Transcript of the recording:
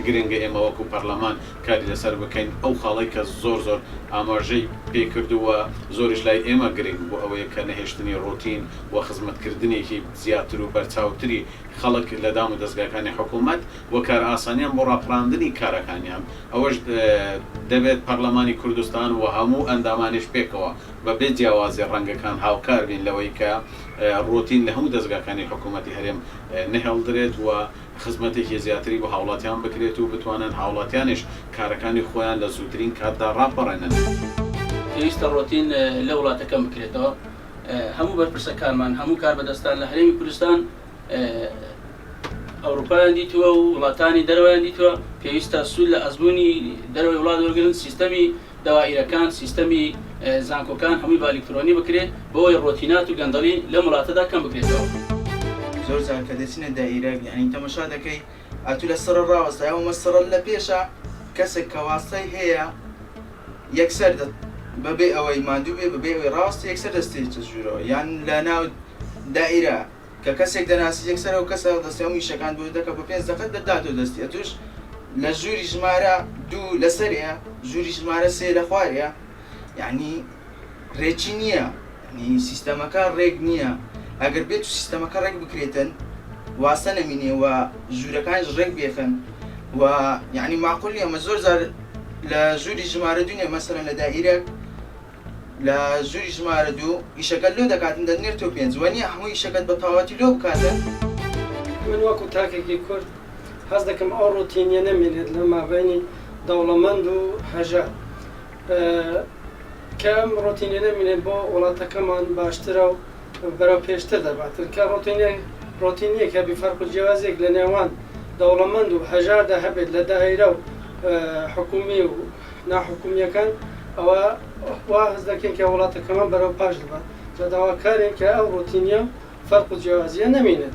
گرنگە ئێمە وەکو پەرلەمان کاری لەسەر بکەین ئەو خاڵی کە زۆر ئاماژەی پێکردووە زۆریش لای ئێمە گرنگ بۆ ئەوەیە کە نەهێشتنی ڕۆتین و خزمەتکردنێکی زیاتر و بەرچاوتری خەڵک لە دام و دەستگاکانی حکوومەت و کار ئاسانیان بۆ ڕاپڕاندنی کارەکانیان ئەوەش دەبێت پەرلەمانی کوردستان و هەموو ئەندامانش پێکەوە بەبێ جیاوازی ڕەنگەکان هاوکار بین لەوەی کە ڕۆتین لە هەموو دەستگاکانی حکوومەتی هەرێم نەهێڵدرێت و خزمەتێکی زیاتری بۆ هاوڵاتیان بکرێت و بتوانن هاوڵاتیانش کارەکانی خۆیان لە زووترین کاتدا ڕاپەڕێنن. پێویستە ڕۆتین لە وڵاتەکەم بکرێتەوە. هەموو بەرپرسەکانمان هەموو کار بەدەستان لە هەرێمی کوردستان ئەوروپایان دیتووە و وڵاتانی دەرەوەیان دیتووە پێویستە سوود لە ئەزمموی دەرەوەی وڵات وەرگرن سیستەمی داوائیرەکان سیستەمی زانکۆکان هەمووی بە ئەلکترۆنی بکرێت بۆی ڕۆتینات و گەندەڵی لە وڵاتەدا کەم بکرێتەوە. زۆر جار کە دەچینە دائیرە یعنی تەماشا دەکەی ئەتو لە سەر ڕاوەستە ئەو مەسەرە لە پێشە کەسێک کە واستەی هەیە یەکسەر بەبێ ئەوەی ماندوو بێ بەبێ ئەوەی ڕاست یەکسەر دەستێتە ژوورەوە یان لە ناو دائیرە کە کەسێک دەناسی یەکسەر ئەو کەسە دەستی هەمووی شەکان بۆ دەکە بە 5 دقیقە دەداتەوە دەستی ئەتوش لە ژووری ژمارە 2 لەسەرەیە ژووری ژمارە 3 لە خوارەیە یعنی ڕێکی نییە ینی سیستەمەکە ڕێک نییە ئەگەر بێت و سیستەمەکە ڕێک بکرێتن واسە نەمینێ و ژوورەکانش ڕێک بێخن و یعنی معقولی ئەمە زۆر زار لە ژووری ژمارە دوێ مەسەرەن لە دائیرەک لە ژووری ژمارە 2 ئیشەکە لۆ دەکاتن دەنێرتەوە 5 وەنیە هەموو ئیشەکەت بە تەواوەتی لۆ بکاتن. من وەکو تاکێکی کورد هەست دەکەم ئەو ڕۆتینیە نەمێنێت لە مابینی دەوڵەمەند و هەژار کە ئەم ڕۆتینیە نەمێنێت بۆ وڵاتەکەمان باشترە و بەرەو پێشتر دەباتن کە ڕۆتینیە کە بیفەرق و جیاوازێک لە نێوان دەوڵەمەند و هەژاردا هەبێت لە دائیرە و حکومی و ناحکومیەکان ئەوە وا هەست دەکەین کە وڵاتەکەمان بەرەو پاش دەبات جا داواکارێن کە ئەو ڕۆتینیە فەرق و جیاوازیە نەمێنێت.